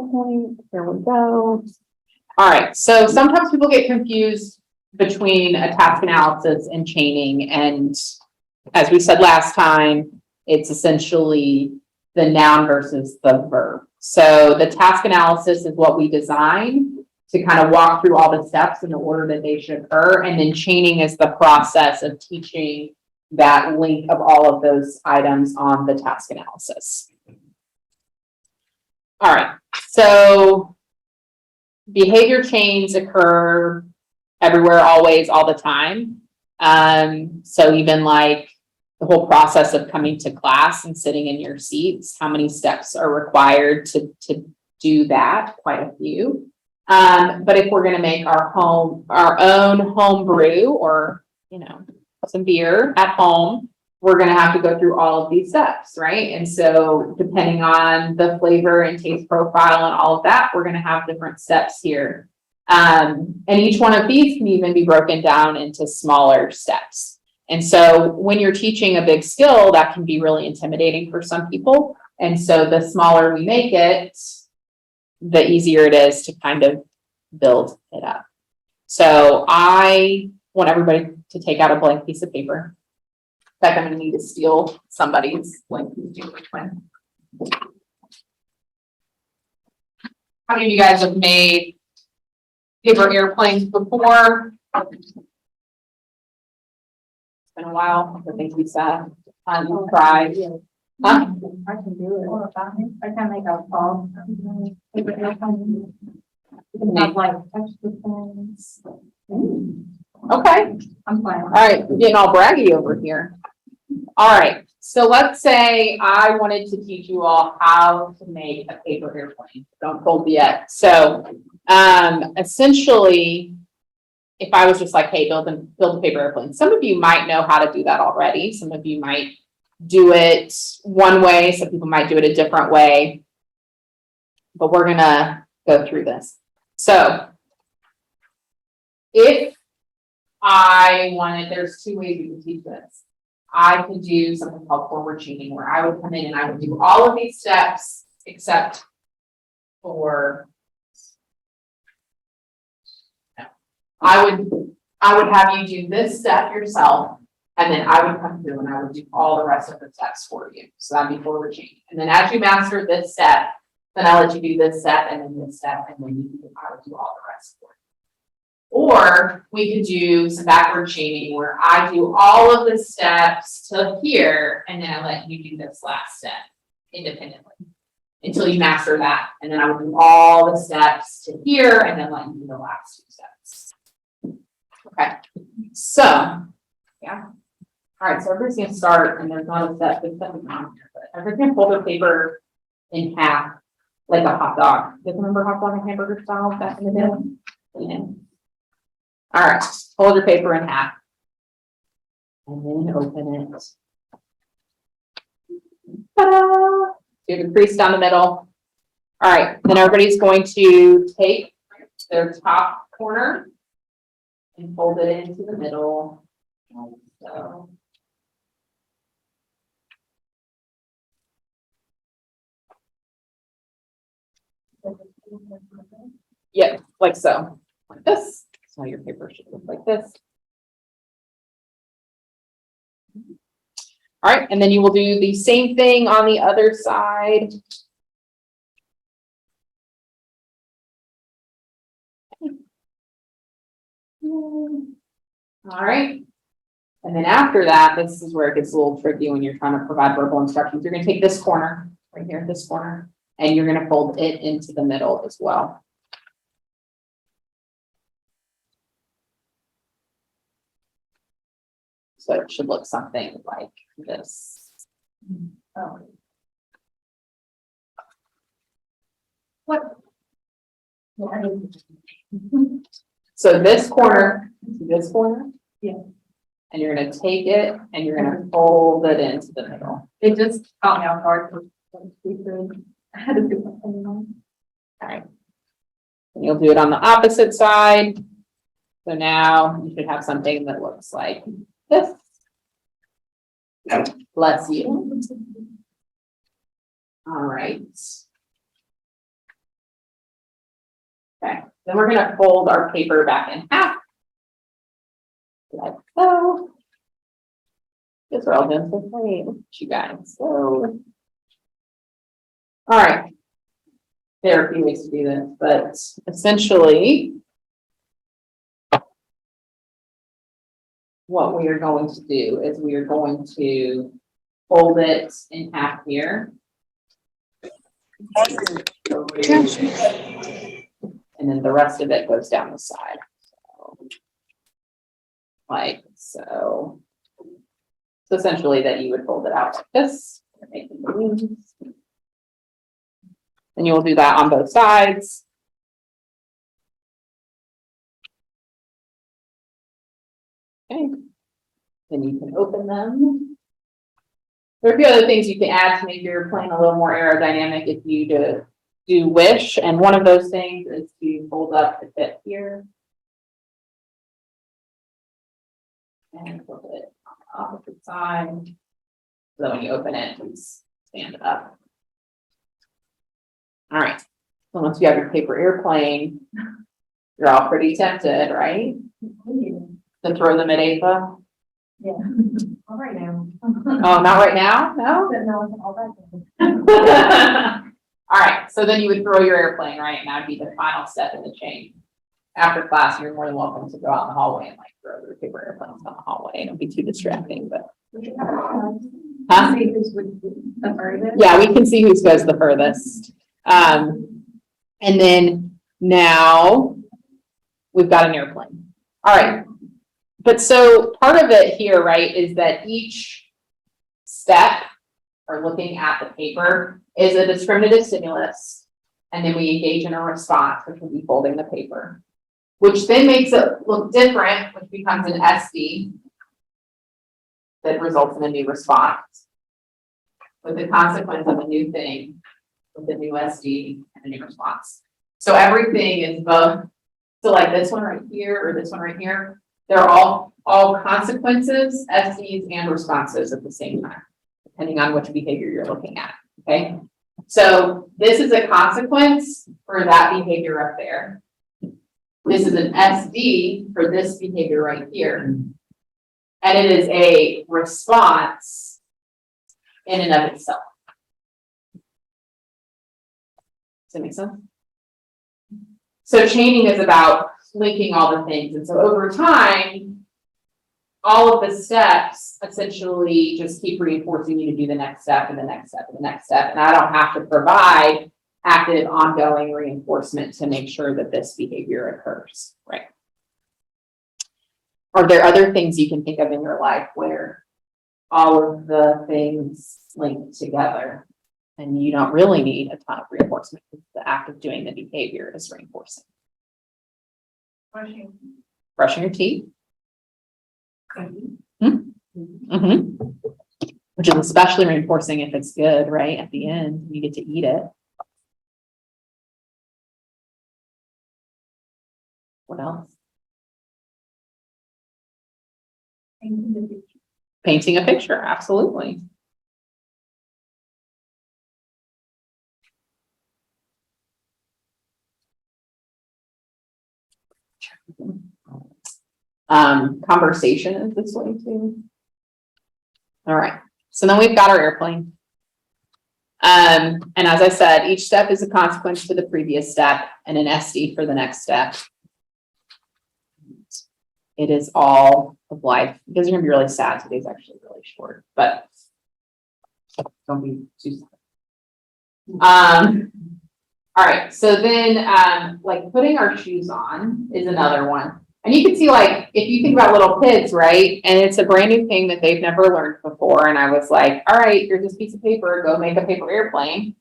PowerPoint. There we go. All right, so sometimes people get confused between a task analysis and chaining. And as we said last time, it's essentially the noun versus the verb. So the task analysis is what we design to kind of walk through all the steps in the order that they should occur. And then chaining is the process of teaching that link of all of those items on the task analysis. All right, so behavior chains occur everywhere, always, all the time. So even like the whole process of coming to class and sitting in your seats, how many steps are required to do that? Quite a few. But if we're going to make our own home brew, or, you know, some beer at home, we're going to have to go through all of these steps, right? And so depending on the flavor and taste profile and all of that, we're going to have different steps here. And each one of these can even be broken down into smaller steps. And so when you're teaching a big skill, that can be really intimidating for some people. And so the smaller we make it, the easier it is to kind of build it up. So I want everybody to take out a blank piece of paper. In fact, I'm going to need to steal somebody's blank piece of paper. How many of you guys have made paper airplanes before? It's been a while. I think we said you tried. Huh? I can do it. I can make a phone. You can have like extra things. Okay. I'm fine. All right, we're getting all braggy over here. All right, so let's say I wanted to teach you all how to make a paper airplane. Don't fold yet. So essentially, if I was just like, hey, build a paper airplane, some of you might know how to do that already. Some of you might do it one way. Some people might do it a different way. But we're gonna go through this. So if I wanted, there's two ways you can teach this. I could do something called forward chaining, where I would come in and I would do all of these steps except for, I would have you do this step yourself, and then I would come through and I would do all the rest of the steps for you. So that'd be forward chaining. And then as you master this step, then I'll let you do this step and then this step, and then I would do all the rest for you. Or we could do some backward chaining, where I do all of the steps to here, and then I let you do this last step independently until you master that. And then I would do all the steps to here, and then let you do the last two steps. Okay, so yeah. All right, so everybody's gonna start, and there's not a step on here, but everybody's gonna fold their paper in half, like a hot dog. You guys remember hot dog and hamburger style back in the day? Yeah. All right, fold your paper in half. And then open it. Ta-da! You have a crease down the middle. All right, then everybody's going to take their top corner and fold it into the middle. So. Yeah, like so. Like this. So your paper should look like this. All right, and then you will do the same thing on the other side. All right. And then after that, this is where it gets a little tricky when you're trying to provide verbal instructions. You're going to take this corner right here, this corner, and you're going to fold it into the middle as well. So it should look something like this. Oh. What? So this corner, yeah. And you're going to take it and you're going to fold it into the middle. It just caught me off guard. I had to do something wrong. All right. And you'll do it on the opposite side. So now you should have something that looks like this. Bless you. All right. Then we're gonna fold our paper back in half. Like so. Guess we're all doing so great. Look at you guys. So, all right. There are a few ways to do this, but essentially, what we are going to do is we are going to fold it in half here. And then the rest of it goes down the side. So, like so. So essentially that you would fold it out like this. Making the wings. And you will do that on both sides. Okay. Then you can open them. There are a few other things you can add to make your plane a little more aerodynamic if you do wish. And one of those things is to fold up the tip here. And fold it on the opposite side. So that when you open it, please stand up. All right. So once you have your paper airplane, you're all pretty tempted, right? To throw them at Ava? Yeah. All right now. Oh, not right now? No? No, all right. All right, so then you would throw your airplane, right? And that'd be the final step in the chain. After class, you're more than welcome to go out in the hallway and like throw your paper airplanes down the hallway. Don't be too distracting, but. Huh? Yeah, we can see who goes the furthest. And then now we've got an airplane. All right. But so part of it here, right, is that each step or looking at the paper is a discriminative stimulus. And then we engage in a response, which will be folding the paper, which then makes it look different, which becomes an SD that results in a new response with the consequence of a new thing with a new SD and a new response. So everything is both. So like this one right here or this one right here, they're all consequences, SDs, and responses at the same time, depending on which behavior you're looking at, okay? So this is a consequence for that behavior up there. This is an SD for this behavior right here. And it is a response in and of itself. Does that make sense? So chaining is about linking all the things. And so over time, all of the steps essentially just keep reinforcing you to do the next step and the next step and the next step. And I don't have to provide active ongoing reinforcement to make sure that this behavior occurs, right? Are there other things you can think of in your life where all of the things link together and you don't really need a ton of reinforcement because the act of doing the behavior is reinforcing? Brushing your teeth. Which is especially reinforcing if it's good, right? At the end, you get to eat it. What else? Painting a picture, absolutely. Conversation is this way too. All right, so then we've got our airplane. And as I said, each step is a consequence to the previous step and an SD for the next step. It is all of life. You guys are gonna be really sad. Today's actually really short, but don't be too sad. All right, so then like putting our shoes on is another one. And you can see, like, if you think about little kids, right? And it's a brand new thing that they've never learned before. And I was like, all right, here's this piece of paper, go make a paper airplane.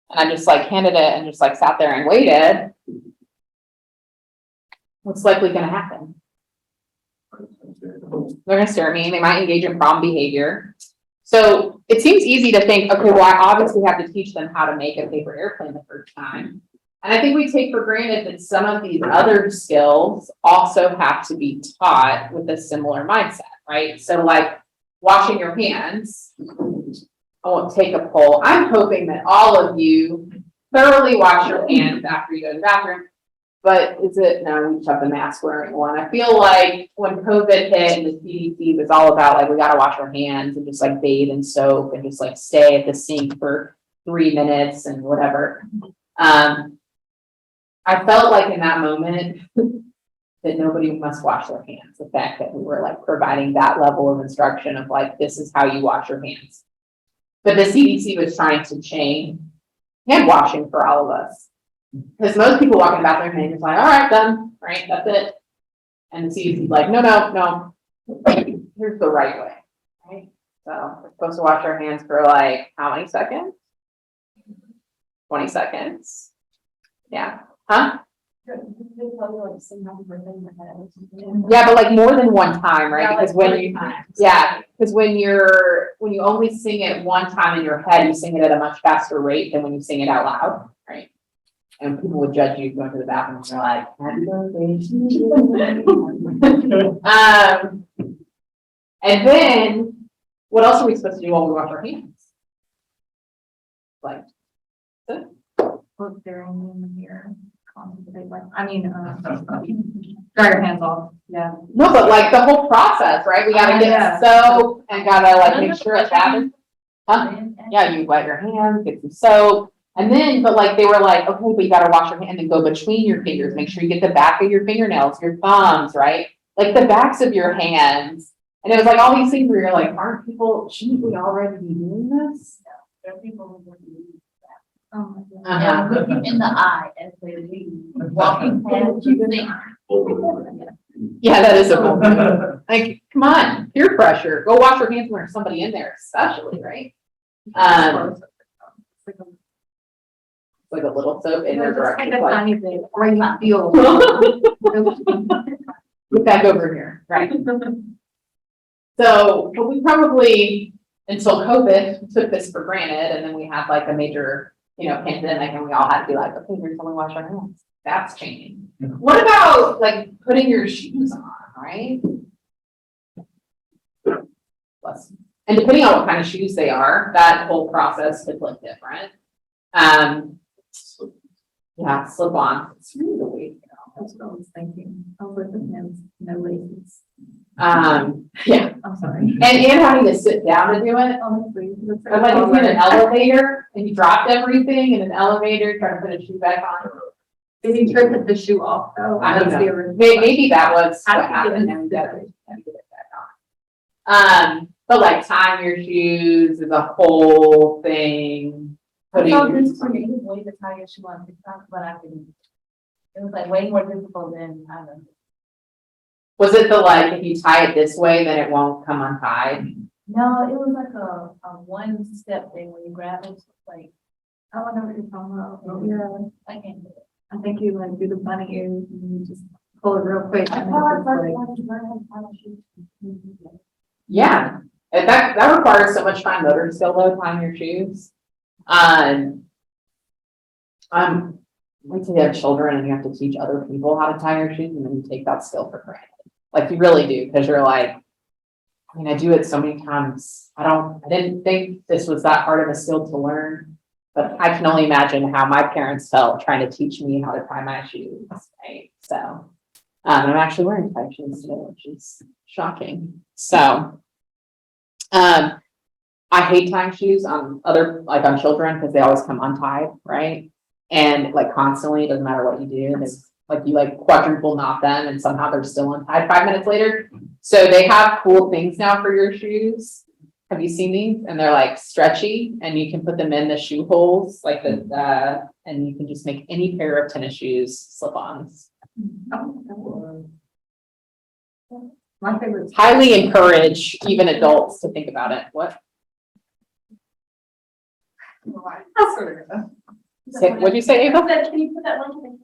And I just like handed it and just like sat there and waited. What's likely going to happen? They're going to stare at me. They might engage in problem behavior. So it seems easy to think, okay, well, I obviously have to teach them how to make a paper airplane the first time. And I think we take for granted that some of these other skills also have to be taught with a similar mindset, right? So like washing your hands, I won't take a poll. I'm hoping that all of you thoroughly wash your hands after you go to the bathroom. but is it, no, we just have the mask wearing one. I feel like when COVID hit and the CDC was all about like, we gotta wash our hands and just like bathe in soap and just like stay at the sink for 3 minutes and whatever. I felt like in that moment that nobody must wash their hands. The fact that we were like providing that level of instruction of like, this is how you wash your hands. But the CDC was trying to change hand washing for all of us. Because most people walk in the bathroom and they're just like, all right, done, right, that's it. And the CDC's like, no, here's the right way, right? So we're supposed to wash our hands for like, how many seconds? 20 seconds. Yeah, huh? Yeah, but like more than one time, right? Yeah, Because like when you, 40 times. yeah, because when you only sing it one time in your head, you sing it at a much faster rate than when you sing it out loud, right? And people would judge you going to the bathroom and they're like, happy birthday. And then what else are we supposed to do while we wash our hands? Like, Look during the mirror. I mean, dry your hands off. Yeah. no, but like the whole process, right? We gotta get soap and gotta like make sure it's happening. Huh? Yeah, you wet your hands, get some soap. And then, but like, they were like, okay, but you gotta wash your hand and then go between your fingers. Make sure you get the back of your fingernails, your thumbs, right? Like the backs of your hands. And it was like all these things where you're like, shouldn't we already be doing this? There are people who would use that. Oh my God. Uh-huh. And looking in the eye as they leave, walking past you think. Yeah, that is a whole thing. Like, come on, peer pressure. Go wash your hands when there's somebody in there, especially, right? Like a little soap in their direction. Like a tiny bit, or you feel. Look back over here, right? So, but we probably, until COVID, took this for granted, and then we had like a major, pandemic, and we all had to be like, okay, here's how we wash our hands. That's changing. What about like putting your shoes on, right? And depending on what kind of shoes they are, that whole process could look different. Yeah, slip on. It's really the way to go. That's what I was thinking. Over the hands, no laces. Yeah. I'm sorry. And having to sit down to do it. Honestly. I'm like, if you're in an elevator and you dropped everything in an elevator, trying to put a shoe back on. Did he took the shoe off though? I don't That's know. the original. Maybe that was I what think it happened. was- And we had to get it back on. But like tying your shoes is a whole thing. I Putting thought your- this creative way to tie your shoe on TikTok, but I didn't. It was like way more difficult than I don't know. Was it the like, if you tie it this way, then it won't come untied? No, it was like a one step thing when you grab it, like, I don't know what you're talking about. Yeah, I can't do it. I think you like do the bunny ears and you just pull it real quick. I and thought it's I like- wanted to learn how to tie my shoes. Yeah, and that requires so much fine motor skill though, tying your shoes. Wait till you have children and you have to teach other people how to tie your shoes, and then you take that skill for granted. Like you really do, because you're like, I do it so many times. I didn't think this was that hard of a skill to learn, but I can only imagine how my parents felt trying to teach me how to tie my shoes, right? So, I'm actually wearing tie shoes today, which is shocking. So, I hate tying shoes on on children because they always come untied, right? And like constantly, it doesn't matter what you do, it's like you like quadruple knot them and somehow they're still untied 5 minutes later. So they have cool things now for your shoes. Have you seen these? And they're like stretchy and you can put them in the shoe holes and you can just make any pair of tennis shoes slip-ons. My favorite. Highly encourage even adults to think about it. What? What'd you say, Ava? Can you put that link?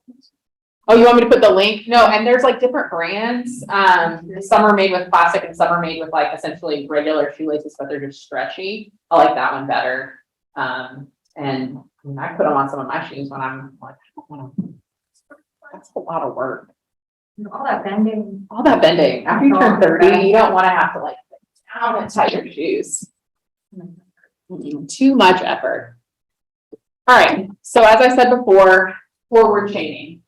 Oh, you want me to put the link? No, and there's like different brands. Some are made with plastic and some are made with like essentially regular shoelaces, but they're just stretchy. I like that one better. And I put them on some of my shoes when I'm like, I don't want to. That's a lot of work. All that bending. All that bending. After you turn 30, you don't want to have to like bend down and tie your shoes. Too much effort. All right. So as I said before, forward chaining.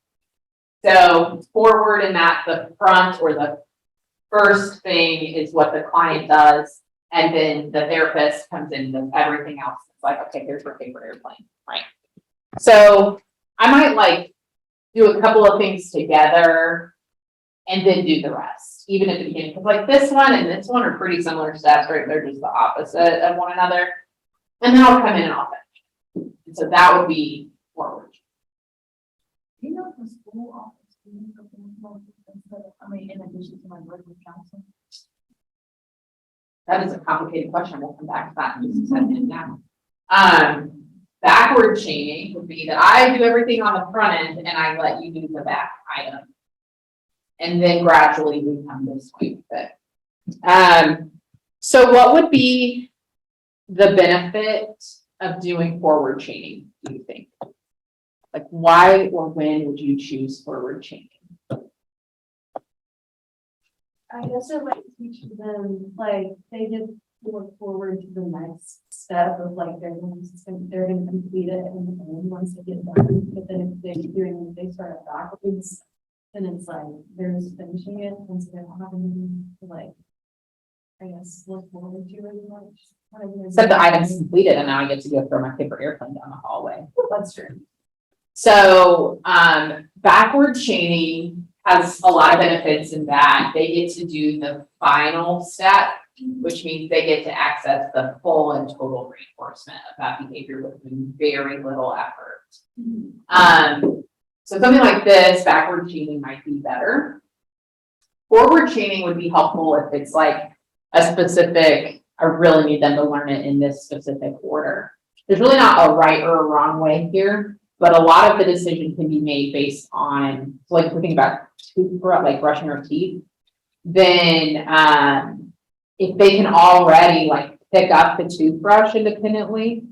So forward in that the front or the first thing is what the client does. And then the therapist comes in and does everything else. It's like, okay, here's your paper airplane, right? So I might like do a couple of things together and then do the rest, even at the beginning. Because like this one and this one are pretty similar steps, right? They're just the opposite of one another. And then I'll come in and I'll finish. And so that would be forward. You know, the school office, I mean, in addition to my work with council. That is a complicated question. We'll come back to that in just a second now. Backward chaining would be that I do everything on the front end and I let you do the back item. And then gradually we come this way with it. So what would be the benefit of doing forward chaining, do you think? Like why or when would you choose forward chaining? I guess I like to teach them, like, they just look forward to the next step of like, they're gonna complete it and then once they get done, but then if they start at backwards, then it's like, they're just finishing it, and so they don't have anything to like, I guess, look forward to very much. Except the item's completed and now I get to go throw my paper airplane down the hallway. That's true. So, backward chaining has a lot of benefits in that they get to do the final step, which means they get to access the full and total reinforcement of that behavior with very little effort. So something like this, backward chaining might be better. Forward chaining would be helpful if it's like a specific, I really need them to learn it in this specific order. There's really not a right or a wrong way here, but a lot of the decision can be made based on, like if we think about like brushing our teeth, then if they can already like pick up the toothbrush independently,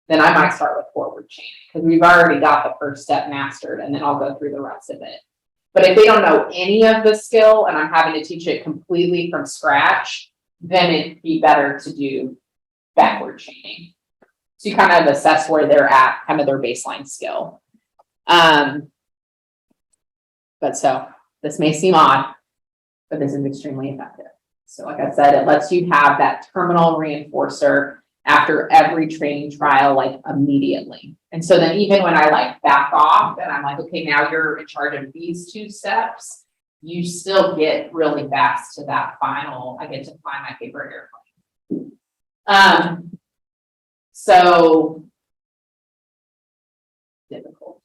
then I might start with forward chaining because we've already got the first step mastered and then I'll go through the rest of it. But if they don't know any of the skill and I'm having to teach it completely from scratch, then it'd be better to do backward chaining. So you kind of assess where they're at, kind of their baseline skill. But so this may seem odd, but this is extremely effective. So like I said, it lets you have that terminal reinforcer after every training trial, like immediately. And so then even when I like back off and I'm like, okay, now you're in charge of these 2 steps, you still get really fast to that final, I get to fly my paper airplane. So difficult,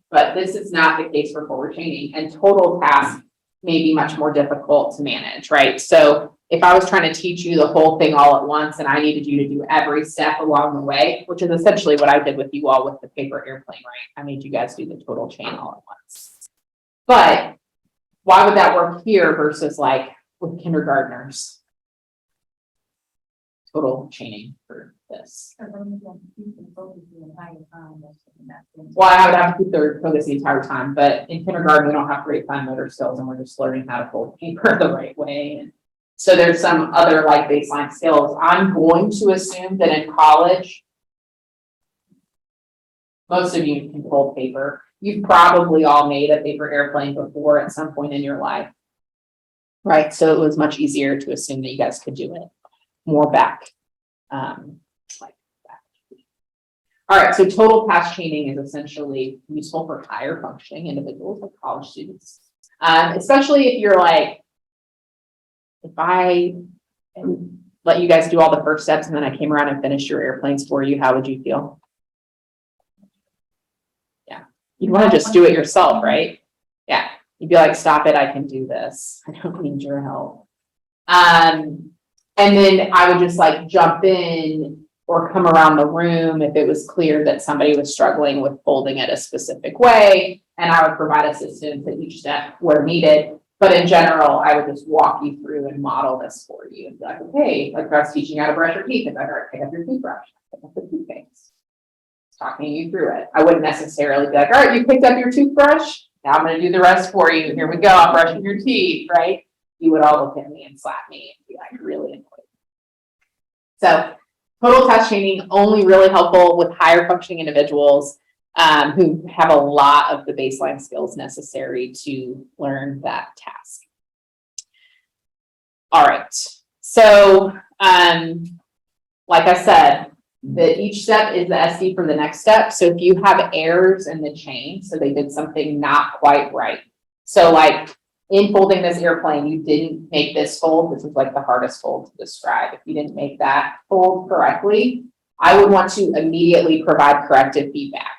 but this is not the case for forward chaining, and total tasks may be much more difficult to manage, right? So if I was trying to teach you the whole thing all at once and I needed you to do every step along the way, which is essentially what I did with you all with the paper airplane, right? I made you guys do the total chain all at once. But why would that work here versus like with kindergartners? Total chaining for this. Well, I would have to keep their focus the entire time, but in kindergarten, we don't have great fine motor skills and we're just learning how to fold paper the right way. And so there's some other like baseline skills. I'm going to assume that in college, most of you can fold paper. You've probably all made a paper airplane before at some point in your life, right? So it was much easier to assume that you guys could do it more back. Like that. All right, so total task chaining is essentially useful for higher functioning individuals like college students, especially if you're like, if I let you guys do all the first steps and then I came around and finished your airplanes for you, how would you feel? Yeah, you'd want to just do it yourself, right? Yeah, you'd be like, stop it, I can do this. I don't need your help. And then I would just like jump in or come around the room if it was clear that somebody was struggling with folding it a specific way, and I would provide assistance at each step where needed. But in general, I would just walk you through and model this for you and be like, okay, like if I was teaching you how to brush your teeth, if I were to pick up your toothbrush, pick up the toothpaste, talking you through it. I wouldn't necessarily be like, all right, you picked up your toothbrush, now I'm going to do the rest for you. Here we go, I'm brushing your teeth, right? You would all look at me and slap me and be like really annoyed. So total task chaining only really helpful with higher functioning individuals. who have a lot of the baseline skills necessary to learn that task. All right, so like I said, that each step is the SD for the next step. So if you have errors in the chain, so they did something not quite right. So like in folding this airplane, you didn't make this fold. This is like the hardest fold to describe. If you didn't make that fold correctly, I would want to immediately provide corrective feedback.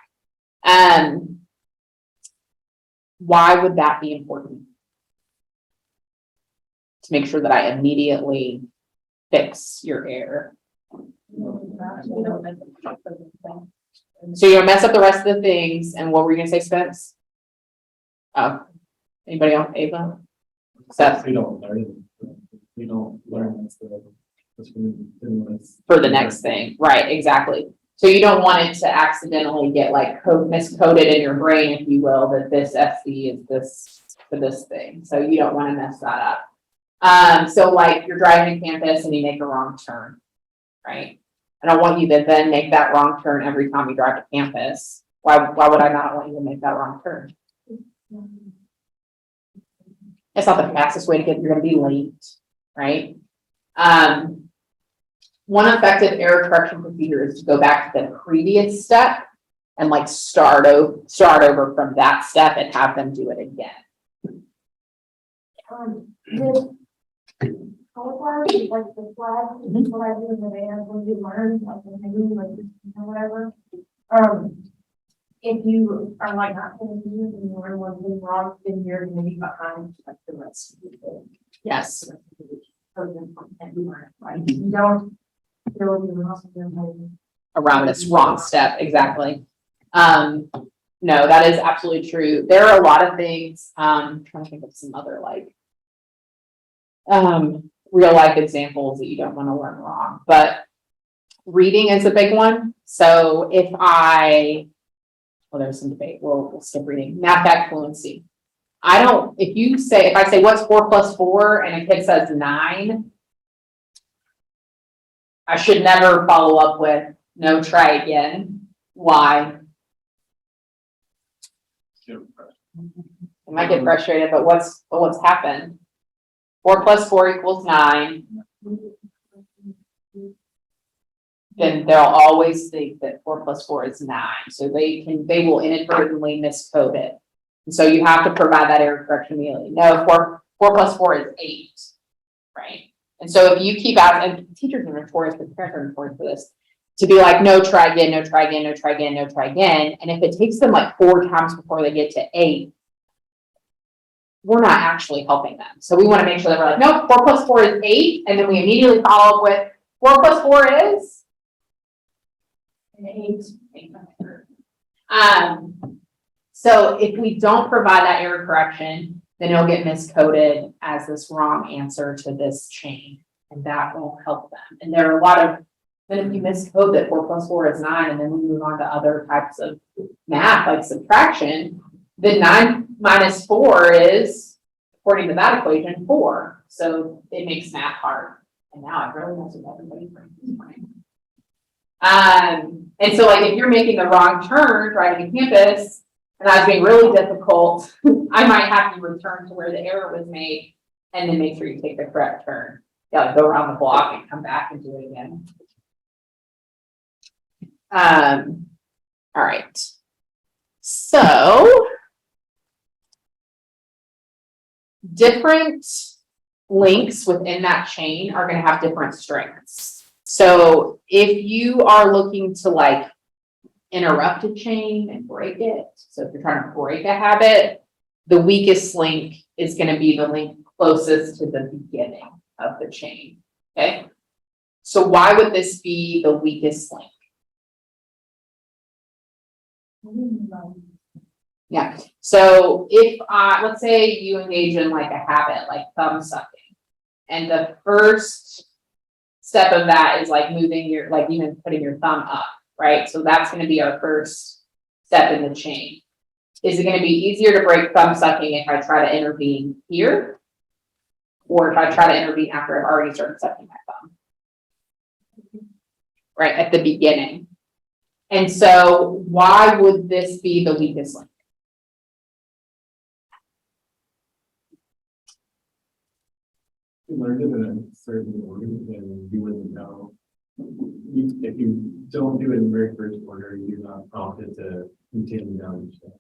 Why would that be important? To make sure that I immediately fix your error. So you're gonna mess up the rest of the things, and what were you gonna say, Spence? Oh, anybody else, Ava? Seth? We don't learn. We don't learn For the next thing, right, exactly. So you don't want it to accidentally get like miscoded in your brain, if you will, that this SD is this for this thing. So you don't want to mess that up. So like you're driving to campus and you make a wrong turn, right? I don't want you to then make that wrong turn every time you drive to campus. Why would I not want you to make that wrong turn? It's not the fastest way to get, you're gonna be late, right? One effective error correction procedure is to go back to the previous step and like start over from that step and have them do it again. Color card, like the flag, what I do in the band when you learn, like when I do like or whatever. If you are like not going to do it and you learn one thing wrong, then you're going to be behind like the rest of the people. Yes. Right? You don't feel you also Around this wrong step, exactly. No, that is absolutely true. There are a lot of things, I'm trying to think of some other like real life examples that you don't want to learn wrong, but reading is a big one. So if well, there's some debate, we'll skip reading. Math back fluency. If I say what's 4 plus 4 and a kid says 9, I should never follow up with no, try again. Why? I might get frustrated, but what's happened? 4 plus 4 equals 9. Then they'll always think that 4 plus 4 is 9. So they will inadvertently miscode it. And so you have to provide that error correction immediately. No, 4 plus 4 is 8, right? And so if you keep asking, and teachers are notorious, but parents are notorious for this, to be like, no, try again, no, try again, no, try again, no, try again. And if it takes them like 4 times before they get to 8, we're not actually helping them. So we want to make sure that we're like, no, 4 plus 4 is 8. And then we immediately follow up with 4 plus 4 is 8. So if we don't provide that error correction, then it'll get miscoded as this wrong answer to this chain, and that won't help them. And there are a lot of, then if you miscode that 4 plus 4 is 9, and then we move on to other types of math like subtraction, then 9 minus 4 is, according to that equation, 4. So it makes math hard. And now I've really messed with everybody's brain. And so like if you're making the wrong turn driving to campus, and that's being really difficult, I might have to return to where the error was made and then make sure you take the correct turn. Yeah, like go around the block and come back and do it again. All right. So different links within that chain are going to have different strengths. So if you are looking to like interrupt a chain and break it, so if you're trying to break a habit, the weakest link is going to be the link closest to the beginning of the chain. Okay. So why would this be the weakest link? Yeah. So if let's say you engage in like a habit like thumb sucking, and the first step of that is like moving your, like even putting your thumb up, right? So that's going to be our first step in the chain. Is it going to be easier to break thumb sucking if I try to intervene here, or if I try to intervene after I've already started sucking my thumb? Right at the beginning. And so why would this be the weakest link? You learned it in a certain order, then you wouldn't know. If you don't do it in the very first order, you're not prompted to continue down each step.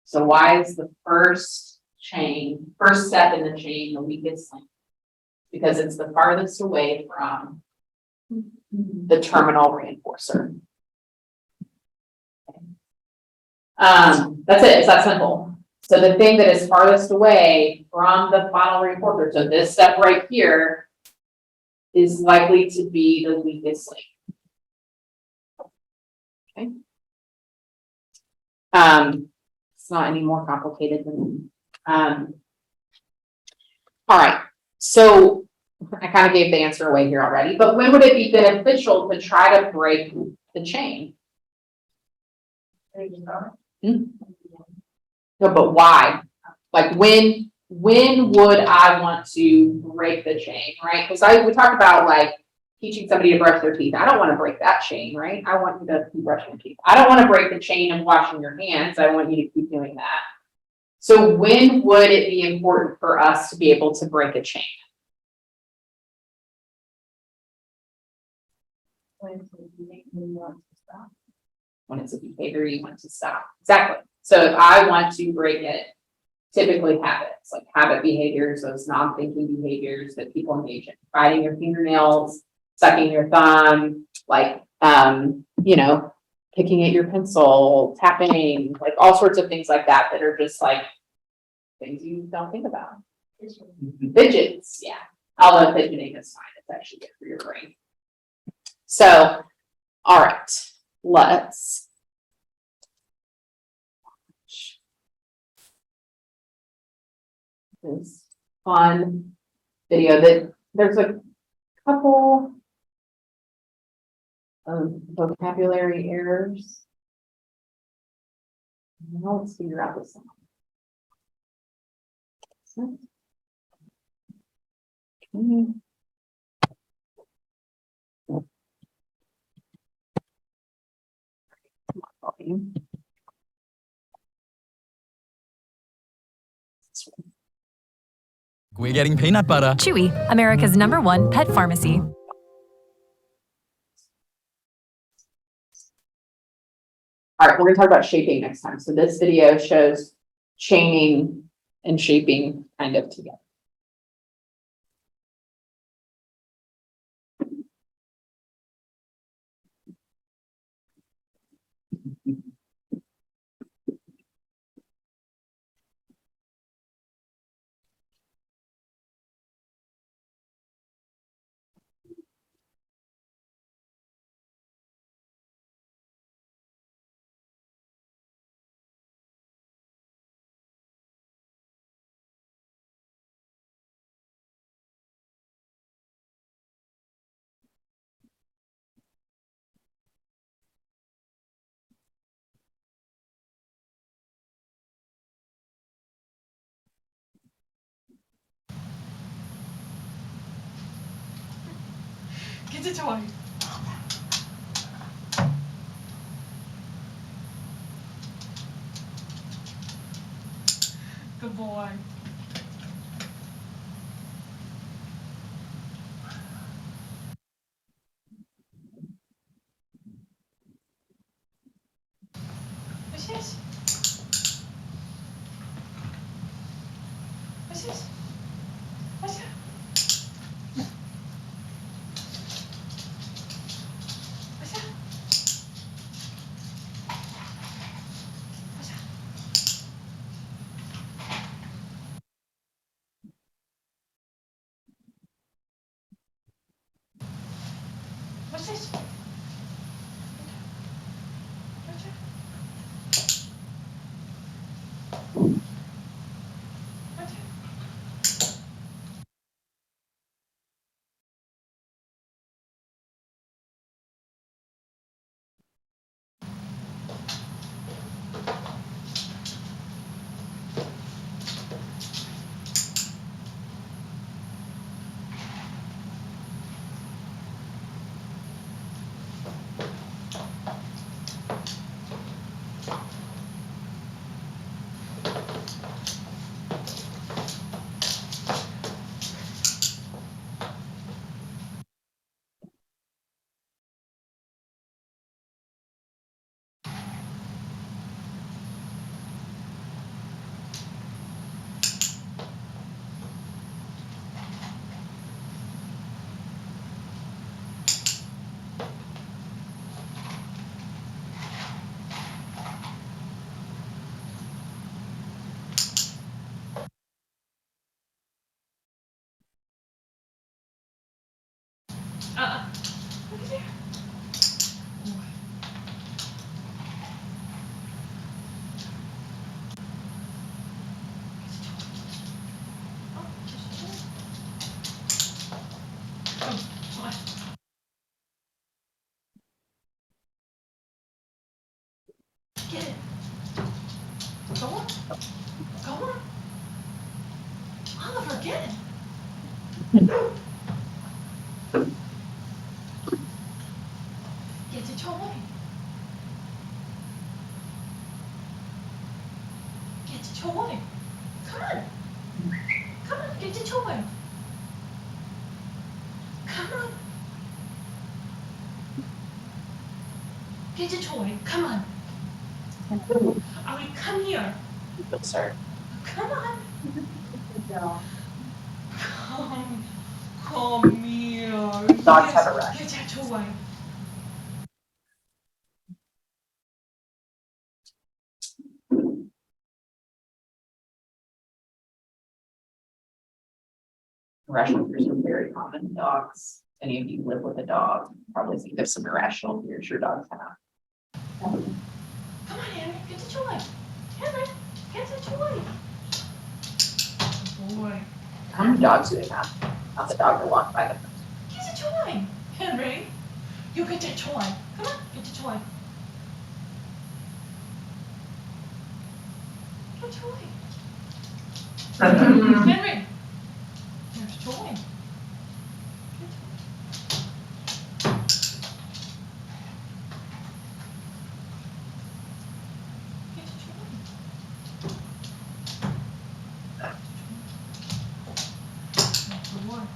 So why is the first step in the chain the weakest link? Because it's the farthest away from the terminal reinforcer. That's it, it's that simple. So the thing that is farthest away from the final reinforcer, so this step right here, is likely to be the weakest link. Okay. It's not any more complicated than, all right, so I kind of gave the answer away here already, but when would it be beneficial to try to break the chain? No, but why? Like when would I want to break the chain, right? Because we talked about like teaching somebody to brush their teeth. I don't want to break that chain, right? I want you to keep brushing your teeth. I don't want to break the chain of washing your hands. I want you to keep doing that. So when would it be important for us to be able to break a chain? When it's a behavior you want to stop. Exactly. So if I want to break it, typically habits, like habit behaviors, those non-thinking behaviors that people engage in, biting your fingernails, sucking your thumb, like, picking at your pencil, tapping, like all sorts of things like that, that are just like things you don't think about. Fidgets, yeah. Although fidgeting is fine, it's actually good for your brain. So, all right, let's this fun video that there's a couple of vocabulary errors. Now let's figure out this one. Okay. Volume. We're getting peanut butter. Chewy, America's #1 pet pharmacy. All right, we're gonna talk about shaping next time. So this video shows chaining and shaping kind of together. Get the toy. Good boy. What's this? What's this? What's that? What's that? What's that? What's this? What's that? What's that? Get it. Go on. Go on. Oliver, get it. Get the toy. Get the toy. Come on. Come on, get the toy. Come on. Get the toy. Come on. All right, come here. Sir. Come on. Yeah. Come here. Dogs Yes, have a rush. get that toy. Irrational fears are very common in dogs. Any of you live with a dog, probably think there's some irrational fears your dogs have. Come on, Henry, get the toy. Henry, get the toy. Boy, How many dogs do they have? Not the dog that walked by them. get the toy. Henry, you get that toy. Come on, get the toy. Get the toy. Henry, there's a toy. Get the toy. That's the one.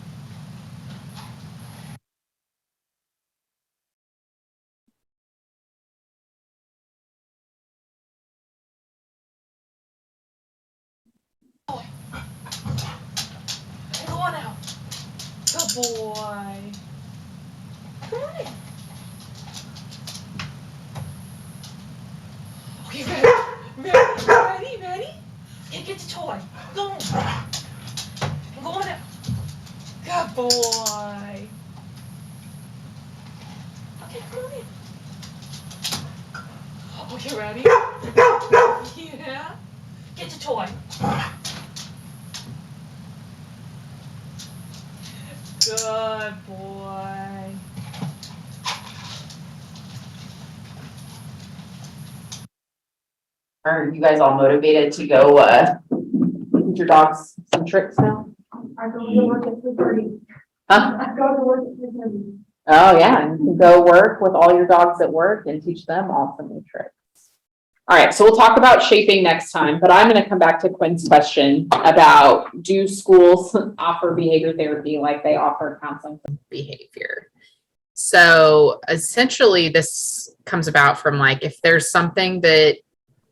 Go on out. Good boy. Come on in. Okay, ready? And get the toy. Go on. Go on out. Good boy. Okay, come on in. Okay, ready? Yeah. Get the toy. Good boy. Are you guys all motivated to go, teach your dogs some tricks now? I go to work at 3:30. Huh? I go to work at 3:30. Oh, yeah, and you can go work with all your dogs at work and teach them all some new tricks. All right, so we'll talk about shaping next time, but I'm gonna come back to Quinn's question about, do schools offer behavior therapy like they offer counseling for behavior? So essentially this comes about from like, if there's something that,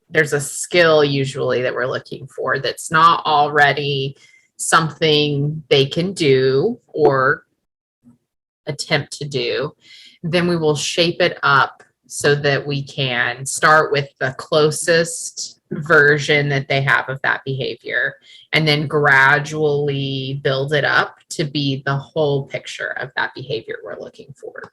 there's a skill usually that we're looking for that's not already something they can do or attempt to do, then we will shape it up so that we can start with the closest version that they have of that behavior and then gradually build it up to be the whole picture of that behavior we're looking for.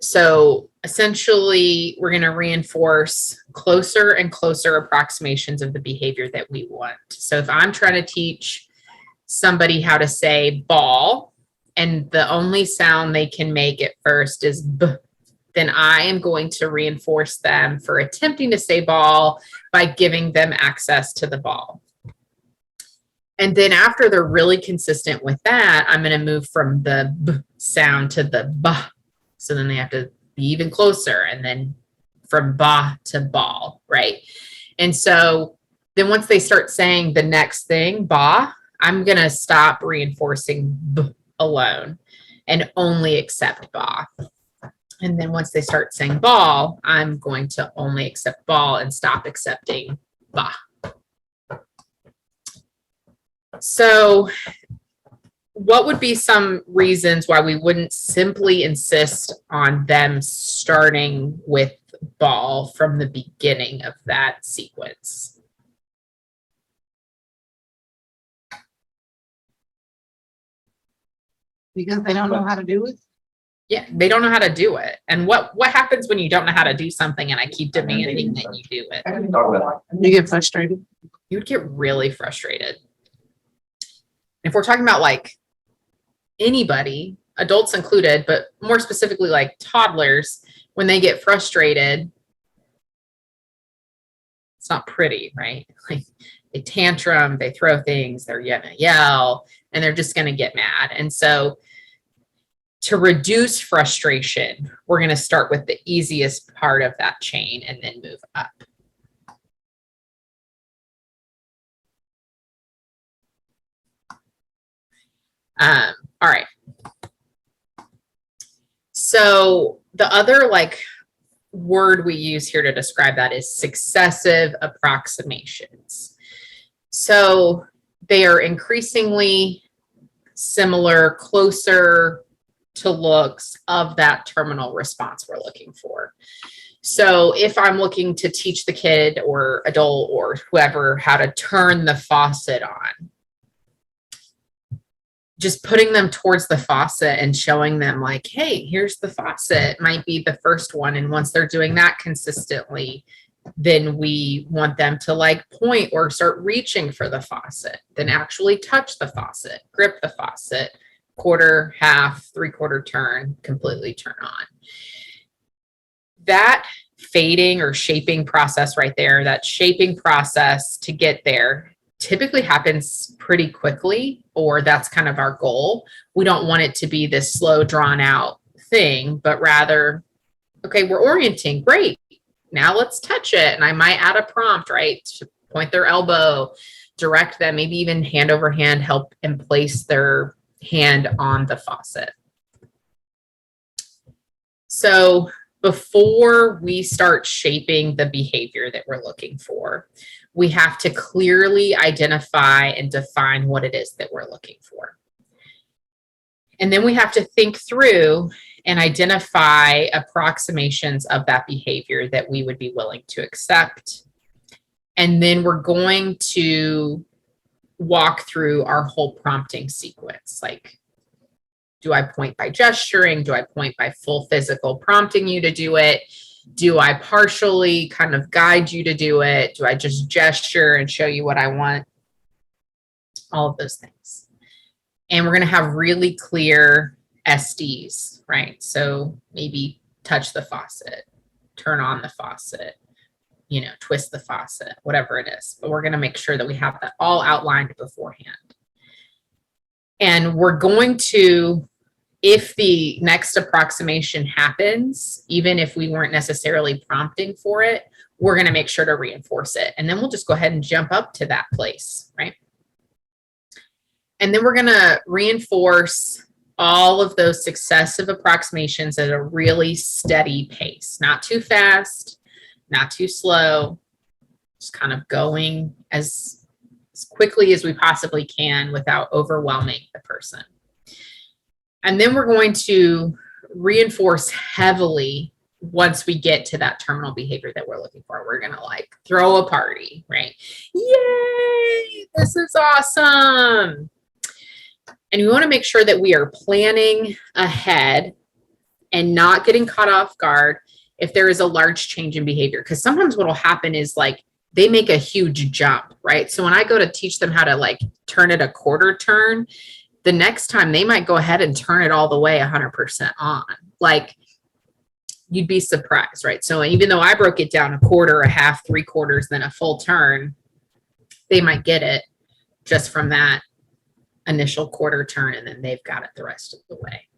So essentially, we're going to reinforce closer and closer approximations of the behavior that we want. So if I'm trying to teach somebody how to say ball, and the only sound they can make at first is B, then I am going to reinforce them for attempting to say ball by giving them access to the ball. And then after they're really consistent with that, I'm going to move from the B sound to the B. So then they have to be even closer, and then from ba to ball, right? And so then once they start saying the next thing, ba, I'm going to stop reinforcing B alone and only accept ba. And then once they start saying ball, I'm going to only accept ball and stop accepting ba. So what would be some reasons why we wouldn't simply insist on them starting with ball from the beginning of that sequence? Because they don't know how to do it? Yeah, they don't know how to do it. And what happens when you don't know how to do something and I keep demanding that you do it? You get frustrated? You would get really frustrated. If we're talking about like anybody, adults included, but more specifically like toddlers, when they get frustrated, it's not pretty, right? Like they tantrum, they throw things, they're gonna yell, and they're just gonna get mad. And so to reduce frustration, we're gonna start with the easiest part of that chain and then move up. All right. So the other like word we use here to describe that is successive approximations. So they are increasingly similar, closer to looks of that terminal response we're looking for. So if I'm looking to teach the kid or adult or whoever how to turn the faucet on, just putting them towards the faucet and showing them like, hey, here's the faucet might be the first one. And once they're doing that consistently, then we want them to like point or start reaching for the faucet, then actually touch the faucet, grip the faucet, quarter, half, 3/4 turn, completely turn on. That fading or shaping process right there, that shaping process to get there typically happens pretty quickly, or that's kind of our goal. We don't want it to be this slow, drawn out thing, but rather, okay, we're orienting, great. Now let's touch it. And I might add a prompt, right? To point their elbow, direct them, maybe even hand over hand, help and place their hand on the faucet. So before we start shaping the behavior that we're looking for, we have to clearly identify and define what it is that we're looking for. And then we have to think through and identify approximations of that behavior that we would be willing to accept. And then we're going to walk through our whole prompting sequence. Like, do I point by gesturing? Do I point by full physical prompting you to do it? Do I partially kind of guide you to do it? Do I just gesture and show you what I want? All of those things. And we're going to have really clear SDs, right? So maybe touch the faucet, turn on the faucet, twist the faucet, whatever it is. But we're going to make sure that we have that all outlined beforehand. And we're going to, if the next approximation happens, even if we weren't necessarily prompting for it, we're going to make sure to reinforce it. And then we'll just go ahead and jump up to that place, right? And then we're going to reinforce all of those successive approximations at a really steady pace, not too fast, not too slow, just kind of going as quickly as we possibly can without overwhelming the person. And then we're going to reinforce heavily once we get to that terminal behavior that we're looking for. We're going to like throw a party, right? Yay, this is awesome. And we want to make sure that we are planning ahead and not getting caught off guard if there is a large change in behavior. Because sometimes what will happen is like they make a huge jump, right? So when I go to teach them how to like turn it a quarter turn, the next time they might go ahead and turn it all the way 100% on. Like you'd be surprised, right? So even though I broke it down a quarter, a half, 3/4, then a full turn, they might get it just from that initial quarter turn, and then they've got it the rest of the way.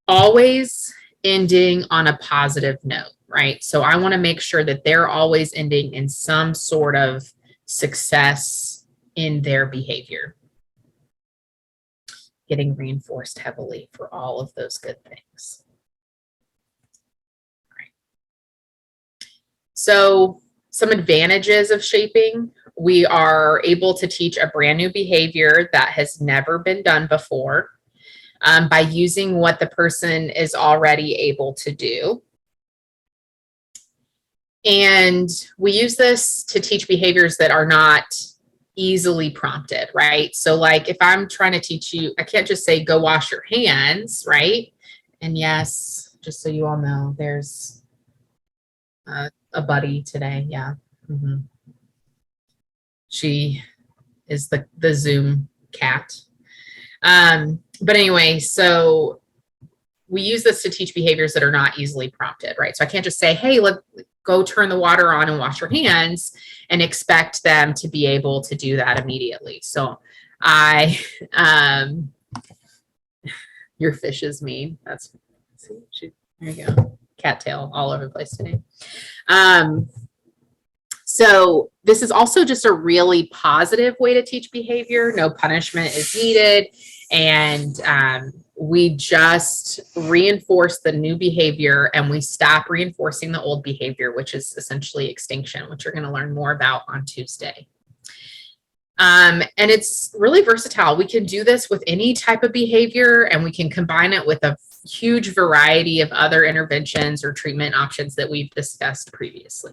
Always ending on a positive note, right? So I want to make sure that they're always ending in some sort of success in their behavior, getting reinforced heavily for all of those good things. All right. So some advantages of shaping: we are able to teach a brand new behavior that has never been done before by using what the person is already able to do. And we use this to teach behaviors that are not easily prompted, right? So like if I'm trying to teach you, I can't just say, go wash your hands, right? And yes, just so you all know, there's a buddy today. Yeah. Mm-hmm. She is the Zoom cat. But anyway, so we use this to teach behaviors that are not easily prompted, right? So I can't just say, hey, let's go turn the water on and wash your hands and expect them to be able to do that immediately. So your fish is mean. That's, see, there you go. Cattail all over the place today. So this is also just a really positive way to teach behavior. No punishment is needed. And we just reinforce the new behavior and we stop reinforcing the old behavior, which is essentially extinction, which you're going to learn more about on Tuesday. And it's really versatile. We can do this with any type of behavior, and we can combine it with a huge variety of other interventions or treatment options that we've discussed previously.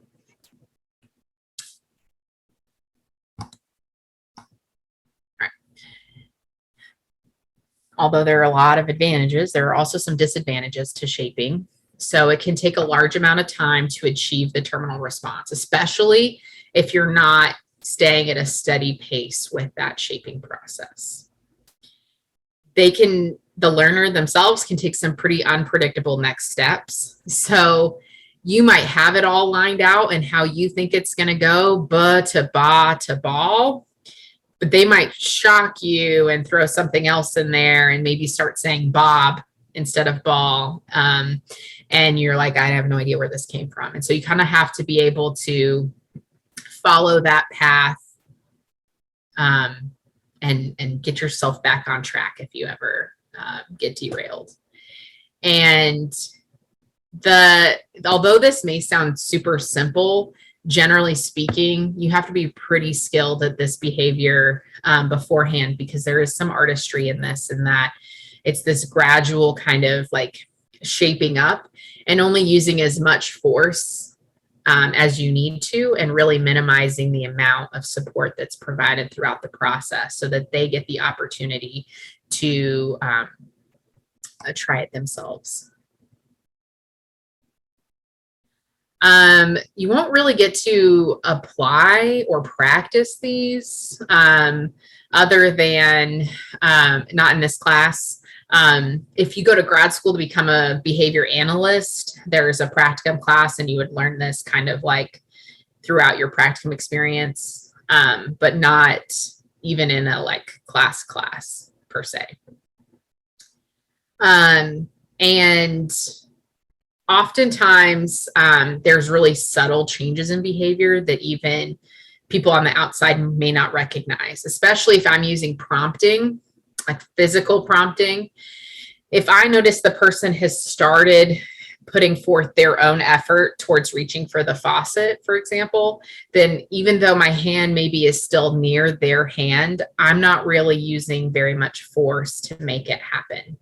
Although there are a lot of advantages, there are also some disadvantages to shaping. So it can take a large amount of time to achieve the terminal response, especially if you're not staying at a steady pace with that shaping process. The learner themselves can take some pretty unpredictable next steps. So you might have it all lined out and how you think it's going to go, ba to ba to ball. But they might shock you and throw something else in there and maybe start saying Bob instead of ball. And you're like, I have no idea where this came from. And so you kind of have to be able to follow that path and get yourself back on track if you ever get derailed. And although this may sound super simple, generally speaking, you have to be pretty skilled at this behavior beforehand, because there is some artistry in this, and that it's this gradual kind of like shaping up and only using as much force as you need to, and really minimizing the amount of support that's provided throughout the process so that they get the opportunity to try it themselves. You won't really get to apply or practice these other than not in this class. If you go to grad school to become a behavior analyst, there's a practicum class and you would learn this kind of like throughout your practicum experience, but not even in a like class per se. And oftentimes, there's really subtle changes in behavior that even people on the outside may not recognize, especially if I'm using prompting, like physical prompting. If I notice the person has started putting forth their own effort towards reaching for the faucet, for example, then even though my hand maybe is still near their hand, I'm not really using very much force to make it happen.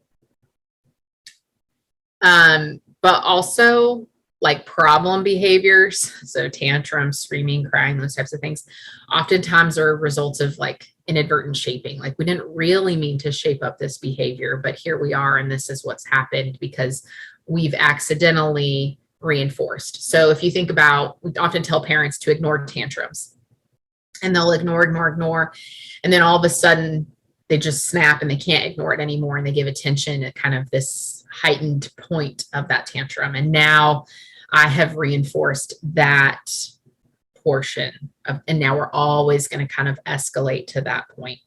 But also like problem behaviors, so tantrums, screaming, crying, those types of things, oftentimes are results of like inadvertent shaping. Like we didn't really mean to shape up this behavior, but here we are, and this is what's happened because we've accidentally reinforced. So if you think about, we often tell parents to ignore tantrums, and they'll ignore, and then all of a sudden they just snap and they can't ignore it anymore, and they give attention at kind of this heightened point of that tantrum. And now I have reinforced that portion of, and now we're always going to kind of escalate to that point.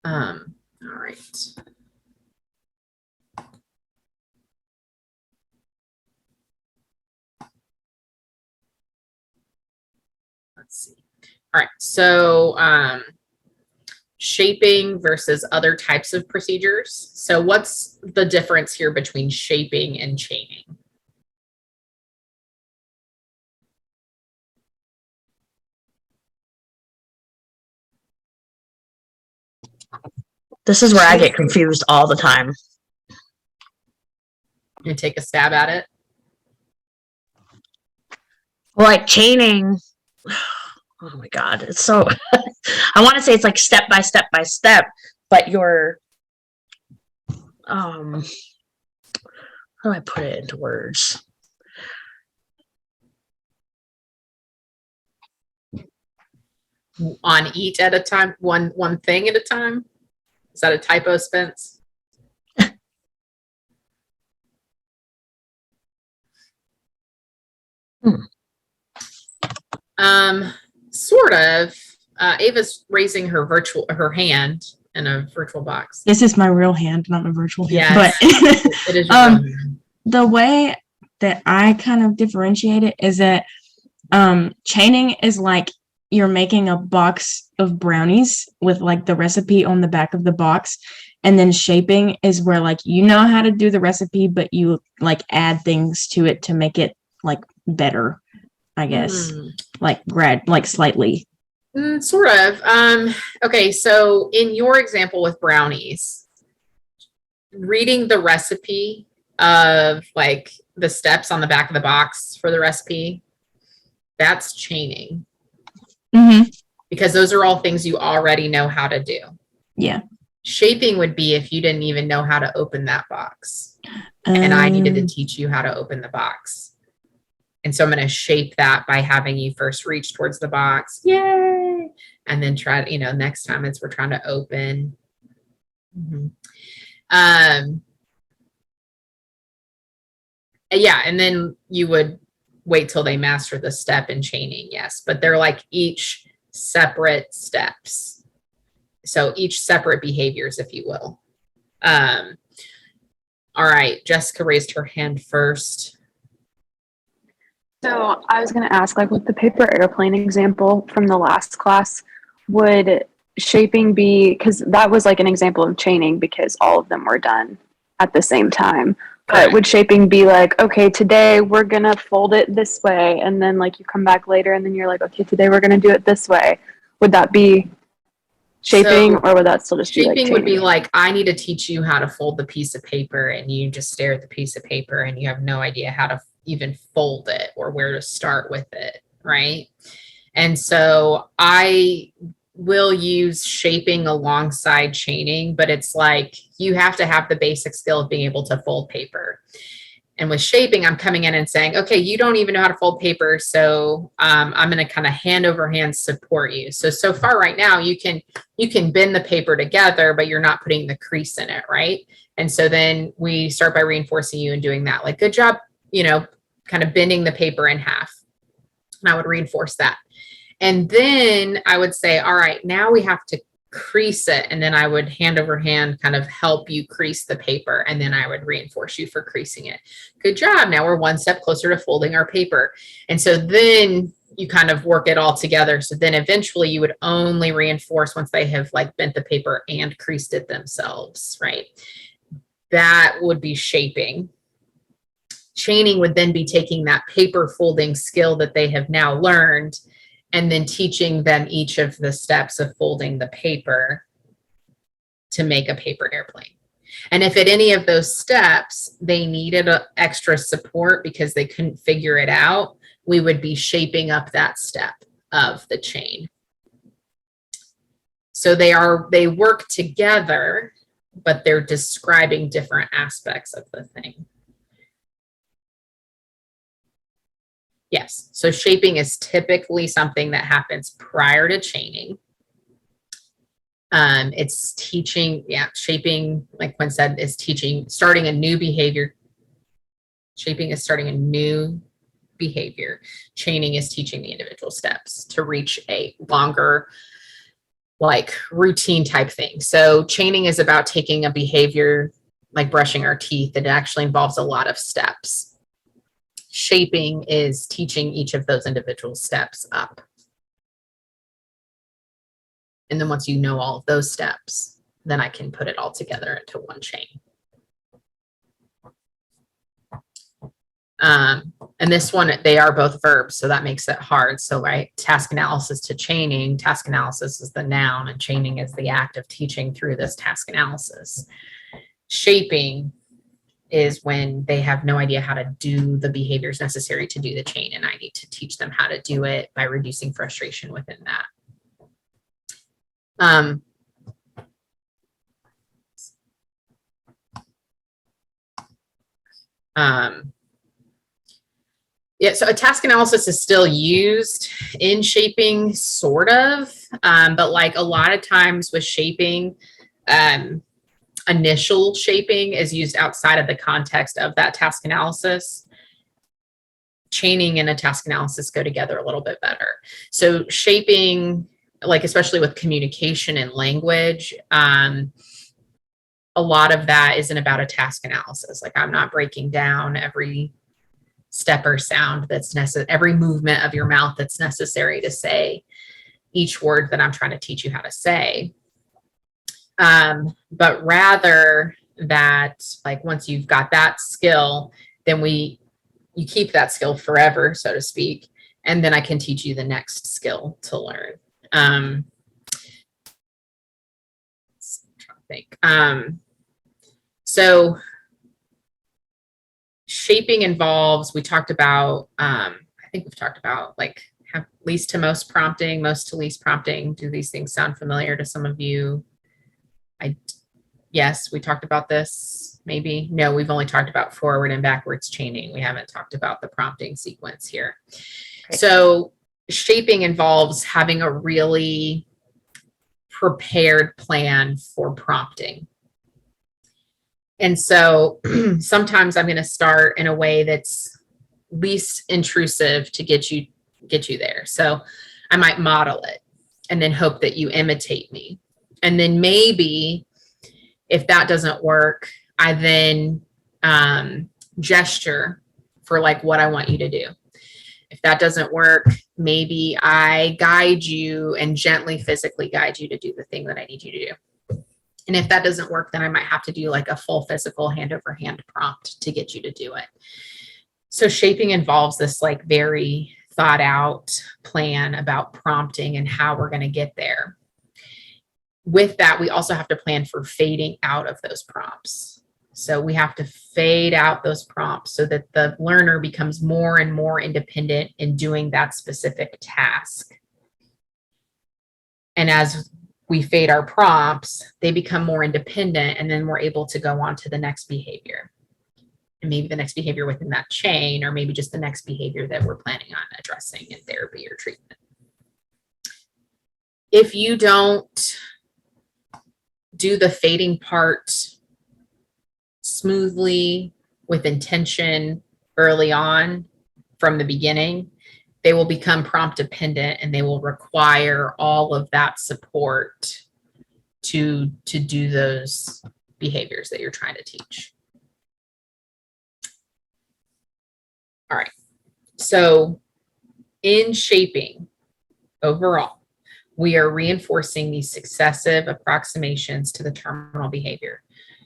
All right. Let's see. All right. So, shaping versus other types of procedures. So what's the difference here between shaping and chaining? This is where I get confused all the time. You take a stab at it. Like chaining. Oh my God. It's so, I want to say it's like step by step by step, but you're, how do I put it into words? on eat at a time, one thing at a time? Is that a typo, Spence? Sort of. Ava's raising her hand in a virtual box. This is my real hand, not my virtual hand. Yes, But it is your real hand. the way that I kind of differentiate it is that chaining is like you're making a box of brownies with like the recipe on the back of the box. And then shaping is where like you know how to do the recipe, but you like add things to it to make it like better, I guess. Like slightly. Sort of. Okay, so in your example with brownies, reading the recipe of like the steps on the back of the box for the recipe, that's chaining. Mm-hmm. Because those are all things you already know how to do. Yeah. Shaping would be if you didn't even know how to open that box. And I needed to teach you how to open the box. And so I'm going to shape that by having you first reach towards the box. Yay! And then try, next time we're trying to open. Yeah, and then you would wait till they master the step in chaining, yes. But they're like each separate steps. So each separate behaviors, if you will. All right, Jessica raised her hand first. So I was going to ask, like with the paper airplane example from the last class, would shaping be, because that was like an example of chaining because all of them were done at the same time. But would shaping be like, okay, today we're going to fold it this way. And then like you come back later and then you're like, okay, today we're going to do it this way. Would that be shaping, or would that still just be like shaping? Would be chaining? like, I need to teach you how to fold the piece of paper, and you just stare at the piece of paper and you have no idea how to even fold it or where to start with it, right? And so I will use shaping alongside chaining, but it's like you have to have the basic skill of being able to fold paper. And with shaping, I'm coming in and saying, okay, you don't even know how to fold paper, so I'm going to kind of hand over hand support you. So far right now, you can bend the paper together, but you're not putting the crease in it, right? And so then we start by reinforcing you and doing that. Like, good job, kind of bending the paper in half. And I would reinforce that. And then I would say, all right, now we have to crease it. And then I would hand over hand kind of help you crease the paper. And then I would reinforce you for creasing it. Good job. Now we're one step closer to folding our paper. And so then you kind of work it all together. So then eventually you would only reinforce once they have like bent the paper and creased it themselves, right? That would be shaping. Chaining would then be taking that paper folding skill that they have now learned and then teaching them each of the steps of folding the paper to make a paper airplane. And if at any of those steps they needed extra support because they couldn't figure it out, we would be shaping up that step of the chain. So they work together, but they're describing different aspects of the thing. Yes, so shaping is typically something that happens prior to chaining. It's teaching, shaping, like Quinn said, is teaching, starting a new behavior. Shaping is starting a new behavior. Chaining is teaching the individual steps to reach a longer, like routine type thing. So chaining is about taking a behavior like brushing our teeth. It actually involves a lot of steps. Shaping is teaching each of those individual steps up. And then once you know all of those steps, then I can put it all together into one chain. And this one, they are both verbs, so that makes it hard. So, right, task analysis to chaining, task analysis is the noun, and chaining is the act of teaching through this task analysis. Shaping is when they have no idea how to do the behaviors necessary to do the chain, and I need to teach them how to do it by reducing frustration within that. Yeah, so a task analysis is still used in shaping, sort of, but like a lot of times with shaping, initial shaping is used outside of the context of that task analysis. Chaining and a task analysis go together a little bit better. So shaping, like especially with communication and language, a lot of that isn't about a task analysis. Like I'm not breaking down every step or sound that's necessary, every movement of your mouth that's necessary to say each word that I'm trying to teach you how to say. But rather that, like once you've got that skill, then you keep that skill forever, so to speak, and then I can teach you the next skill to learn. I'm trying to think. So shaping involves, we talked about, I think we've talked about like have least to most prompting, most to least prompting. Do these things sound familiar to some of you? Yes, we talked about this. Maybe no, we've only talked about forward and backwards chaining. We haven't talked about the prompting sequence here. Okay. So shaping involves having a really prepared plan for prompting. And so sometimes I'm going to start in a way that's least intrusive to get you there. So I might model it and then hope that you imitate me. And then maybe if that doesn't work, I then gesture for like what I want you to do. If that doesn't work, maybe I guide you and gently physically guide you to do the thing that I need you to do. And if that doesn't work, then I might have to do like a full physical hand over hand prompt to get you to do it. So shaping involves this like very thought out plan about prompting and how we're going to get there. With that, we also have to plan for fading out of those prompts. So we have to fade out those prompts so that the learner becomes more and more independent in doing that specific task. And as we fade our prompts, they become more independent, and then we're able to go on to the next behavior. And maybe the next behavior within that chain, or maybe just the next behavior that we're planning on addressing in therapy or treatment. If you don't do the fading part smoothly with intention early on from the beginning, they will become prompt dependent and they will require all of that support to do those behaviors that you're trying to teach. All right. So in shaping overall, we are reinforcing these successive approximations to the terminal behavior.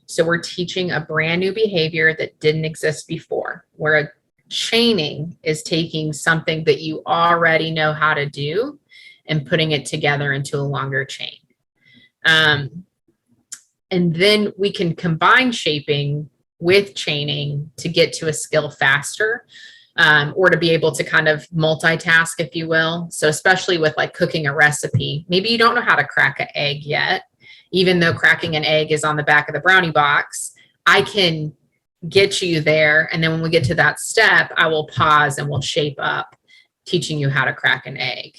So we're teaching a brand new behavior that didn't exist before, where a chaining is taking something that you already know how to do and putting it together into a longer chain. And then we can combine shaping with chaining to get to a skill faster, or to be able to kind of multitask, if you will. So especially with like cooking a recipe, maybe you don't know how to crack an egg yet, even though cracking an egg is on the back of the brownie box. I can get you there. And then when we get to that step, I will pause and we'll shape up teaching you how to crack an egg.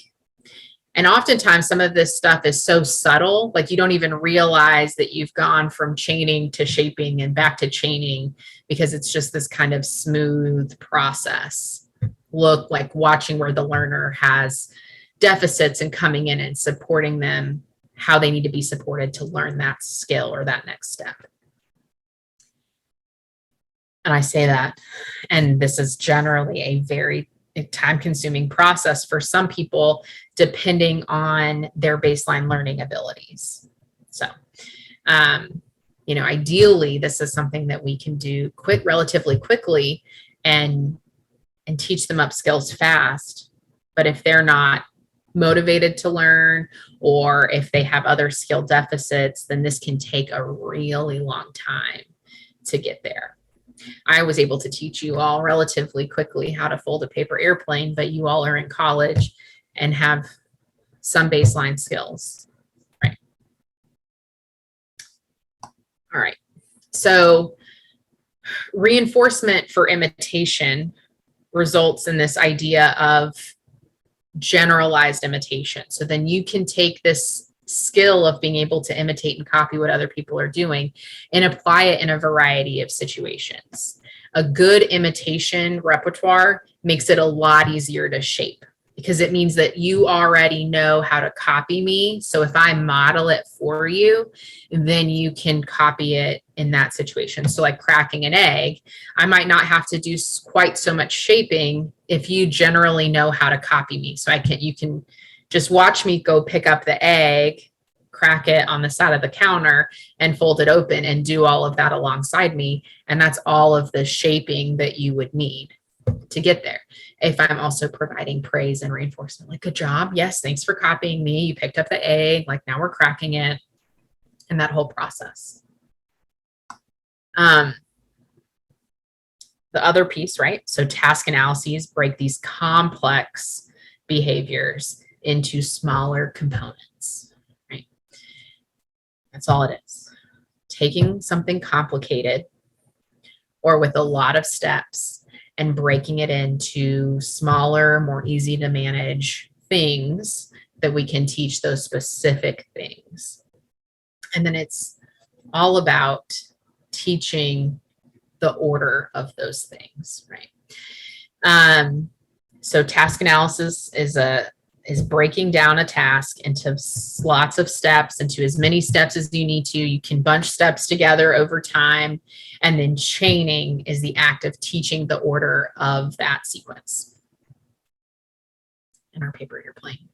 And oftentimes some of this stuff is so subtle, like you don't even realize that you've gone from chaining to shaping and back to chaining, because it's just this kind of smooth process. Look, like watching where the learner has deficits and coming in and supporting them how they need to be supported to learn that skill or that next step. And I say that, and this is generally a very time-consuming process for some people, depending on their baseline learning abilities. So, ideally, this is something that we can do relatively quickly and teach them up skills fast. But if they're not motivated to learn, or if they have other skill deficits, then this can take a really long time to get there. I was able to teach you all relatively quickly how to fold a paper airplane, but you all are in college and have some baseline skills, right? All right. So reinforcement for imitation results in this idea of generalized imitation. So then you can take this skill of being able to imitate and copy what other people are doing and apply it in a variety of situations. A good imitation repertoire makes it a lot easier to shape because it means that you already know how to copy me. So if I model it for you, then you can copy it in that situation. So like cracking an egg, I might not have to do quite so much shaping if you generally know how to copy me. So you can just watch me go pick up the egg, crack it on the side of the counter and fold it open and do all of that alongside me. And that's all of the shaping that you would need to get there. If I'm also providing praise and reinforcement, like, good job. Yes, thanks for copying me. You picked up the egg. Like, now we're cracking it. And that whole process. The other piece, right? So task analyses break these complex behaviors into smaller components, right? That's all it is. Taking something complicated or with a lot of steps and breaking it into smaller, more easy to manage things that we can teach those specific things. And then it's all about teaching the order of those things, right? So task analysis is breaking down a task into lots of steps, into as many steps as you need to. You can bunch steps together over time. And then chaining is the act of teaching the order of that sequence. In our paper you're playing.